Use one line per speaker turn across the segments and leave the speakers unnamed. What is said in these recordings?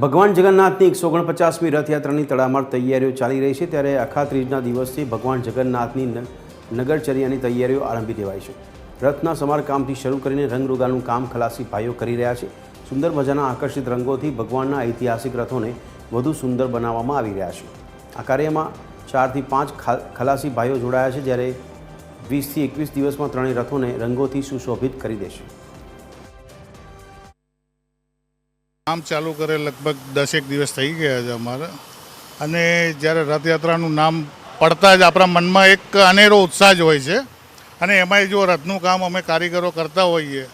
ભગવાન જગન્નાથની 149મી રથયાત્રાની તડામાર તૈયારીઓ ચાલી રહી છે ત્યારે અખાત્રીજના દિવસથી ભગવાન જગન્નાથની નગરચર્યાની તૈયારીઓ આરંભી દેવાઈ છે। રથના સમારકામથી શરૂ કરીને રંગરોગાનનું કામ ખલાસી ભાઈઓ કરી રહ્યા છે। સુંદર મજાના આકર્ષિત રંગોથી ભગવાનના ઐતિહાસિક રથોને વધુ સુંદર બનાવવામાં આવી રહ્યા છે। આ કાર્યમાં 4 થી 5 ખલાસી ભાઈઓ જોડાયા છે જ્યારે 20 થી 21 દિવસમાં ત્રણેય રથોને રંગોથી સુશોભિત કરી દેશે।
કામ ચાલુ કરે લગભગ 10 દિવસ થઈ ગયા છે અમારે અને જ્યારે રથયાત્રાનું નામ પડતા જ આપણા મનમાં એક અનેરો ઉત્સાહ જ હોય છે અને એમાંય જો રથનું કામ અમે કારીગરો કરતા હોઈએ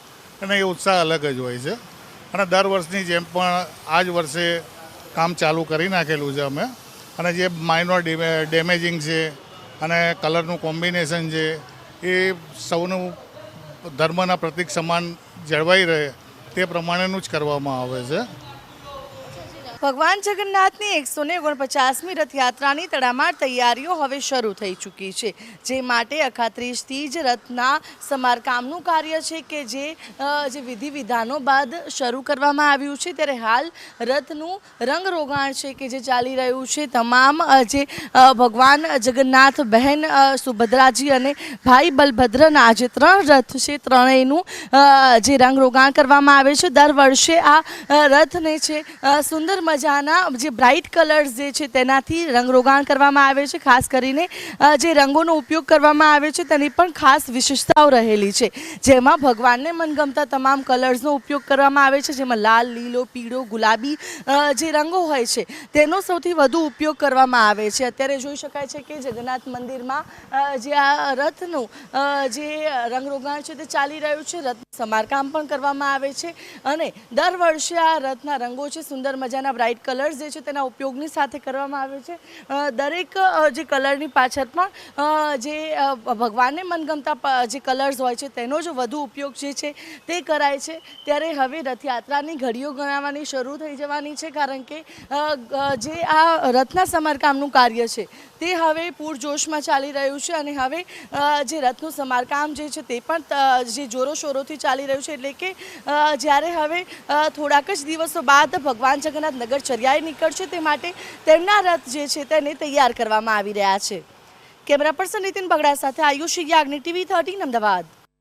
અને એ ઉત્સાહ અલગ જ હોય છે અને દર વર્ષની જેમ પણ આ જ વર્ષે કામ ચાલુ કરી નાખેલું છે અમે અને જે માઇનોર ડેમેજિંગ છે અને કલરનું કોમ્બિનેશન છે એ સૌનું ધર્મના પ્રતીક સમાન જળવાઈ રહે તે પ્રમાણેનું જ કરવામાં આવે છે।
ભગવાન જગન્નાથની 149મી રથયાત્રાની તડામાર તૈયારીઓ હવે શરૂ થઈ ચૂકી છે, જે માટે અખાત્રીજથી જ રથના સમારકામનું કાર્ય છે કે જે વિધિ વિધાનો બાદ શરૂ કરવામાં આવ્યું છે। ત્યારે હાલ રથનું રંગરોગાણ છે કે જે ચાલી રહ્યું છે। તમામ જે ભગવાન જગન્નાથ, બહેન સુભદ્રાજી અને ભાઈ બલભદ્રના જે 3 રથ છે, ત્રણેયનું જે રંગરોગાણ કરવામાં આવે છે। દર વર્ષે આ રથને છે સુંદર મજાના જે બ્રાઇટ કલર્સ જે છે તેનાથી રંગરોગાણ કરવામાં આવે છે। ખાસ કરીને જે રંગોનો ઉપયોગ કરવામાં આવે છે તેની પણ ખાસ વિશેષતાઓ રહેલી છે, જેમાં ભગવાનને મનગમતા તમામ કલર્સનો ઉપયોગ કરવામાં આવે છે, જેમાં લાલ, લીલો, પીળો, ગુલાબી જે રંગો હોય છે તેનો સૌથી વધુ ઉપયોગ કરવામાં આવે છે। અત્યારે જોઈ શકાય છે કે જગન્નાથ મંદિરમાં જે આ રથનું જે રંગરોગાણ છે તે ચાલી રહ્યું છે। રથ સમારકામ પણ કરવામાં આવે છે અને દર વર્ષે આ રથના રંગો છે સુંદર મજાના બ્રાઇટ કલર્સ જે છે તેના ઉપયોગની સાથે કરવામાં આવે છે। દરેક જે કલરની પાછળ પણ જે ભગવાનને મનગમતા જે કલર્સ હોય છે તેનો જ વધુ ઉપયોગ જે છે તે કરાય છે। ત્યારે હવે રથયાત્રાની ઘડીઓ ગણાવવાની શરૂ થઈ જવાની છે, કારણ કે જે આ રથના સમારકામનું કાર્ય છે તે હવે પૂરજોશમાં ચાલી રહ્યું છે અને હવે જે રથનું સમારકામ જે છે તે પણ જે જોરોશોરોથી ચાલી રહ્યું છે। એટલે કે જ્યારે હવે થોડાક જ દિવસો બાદ ભગવાન જગન્નાથ નગરચર્યાએ નીકળશે તે માટે તેમના રથ જે છે તેને તૈયાર કરવામાં આવી રહ્યા છે। કેમેરા પર્સન નીતિન બગડા સાથે આયુષી યાજ્ઞિક, TV 13 અમદાવાદ।